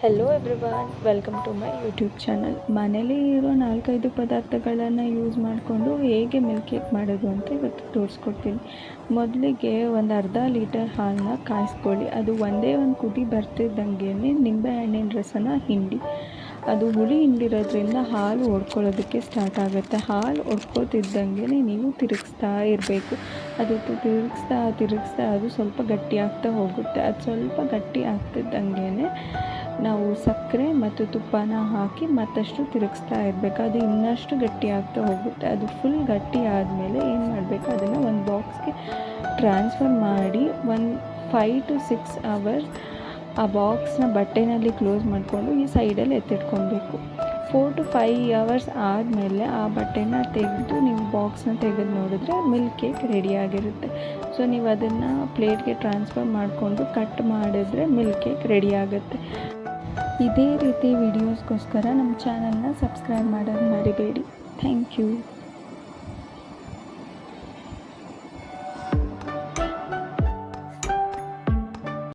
Hello everyone, welcome to my YouTube channel. ಮನೇಲಿ ಇರೋ 4-5 ಪದಾರ್ಥಗಳನ್ನು ಯೂಸ್ ಮಾಡಿಕೊಂಡು ಹೇಗೆ ಮಿಲ್ಕ್ ಕೇಕ್ ಮಾಡೋದು ಅಂತ ಇವತ್ತು ತೋರಿಸ್ಕೊಡ್ತೀನಿ. ಮೊದಲಿಗೆ ಒಂದು ಅರ್ಧ ಲೀಟರ್ ಹಾಲನ್ನ ಕಾಯಿಸ್ಕೊಳ್ಳಿ. ಅದು ಒಂದೇ ಒಂದು ಕುದಿ ಬರ್ತಿದ್ದಂಗೆ ನಿಂಬೆಹಣ್ಣಿನ ರಸನ ಹಿಂಡಿ. ಅದು ಹುಳಿ ಹಿಂಡಿರೋದ್ರಿಂದ ಹಾಲು ಒಡ್ಕೊಳ್ಳೋದಕ್ಕೆ ಸ್ಟಾರ್ಟ್ ಆಗುತ್ತೆ. ಹಾಲು ಒಡ್ಕೋತಿದ್ದಂಗೆ ನೀವು ತಿರುಗಿಸ್ತಾ ಇರಬೇಕು. ಅದು ತಿರುಗಿಸ್ತಾ ಅದು ಸ್ವಲ್ಪ ಗಟ್ಟಿ ಆಗ್ತಾ ಹೋಗುತ್ತೆ. ಅದು ಸ್ವಲ್ಪ ಗಟ್ಟಿ ಆಗ್ತಿದ್ದಂಗೆ ನಾವು ಸಕ್ಕರೆ ಮತ್ತು ತುಪ್ಪನ ಹಾಕಿ ಮತ್ತಷ್ಟು ತಿರುಗಿಸ್ತಾ ಇರಬೇಕು. ಅದು ಇನ್ನಷ್ಟು ಗಟ್ಟಿ ಆಗ್ತಾ ಹೋಗುತ್ತೆ. ಅದು ಫುಲ್ ಗಟ್ಟಿ ಆದಮೇಲೆ ಏನು ಮಾಡಬೇಕು, ಅದನ್ನು ಒಂದು ಬಾಕ್ಸ್ಗೆ ಟ್ರಾನ್ಸ್ಫರ್ ಮಾಡಿ 5 to 6 hours ಆ ಬಾಕ್ಸ್ನ ಬಟ್ಟೆನಲ್ಲಿ ಕ್ಲೋಸ್ ಮಾಡಿಕೊಂಡು ಈ ಸೈಡಲ್ಲಿ ಎತ್ತಿಟ್ಕೊಬೇಕು. 4 to 5 hours ಆದಮೇಲೆ ಆ ಬಟ್ಟೆನ ತೆಗೆದು ನೀವು ಬಾಕ್ಸ್ನ ತೆಗೆದು ನೋಡಿದ್ರೆ ಮಿಲ್ಕ್ ಕೇಕ್ ರೆಡಿಯಾಗಿರುತ್ತೆ. ಸೊ ನೀವು ಅದನ್ನು ಪ್ಲೇಟ್ಗೆ ಟ್ರಾನ್ಸ್ಫರ್ ಮಾಡಿಕೊಂಡು ಕಟ್ ಮಾಡಿದ್ರೆ ಮಿಲ್ಕ್ ಕೇಕ್ ರೆಡಿ ಆಗುತ್ತೆ. ಇದೇ ರೀತಿ ವಿಡಿಯೋಸ್ಗೋಸ್ಕರ ನಮ್ಮ ಚಾನಲ್ನ ಸಬ್ಸ್ಕ್ರೈಬ್ ಮಾಡೋದು ಮರಿಬೇಡಿ. Thank you.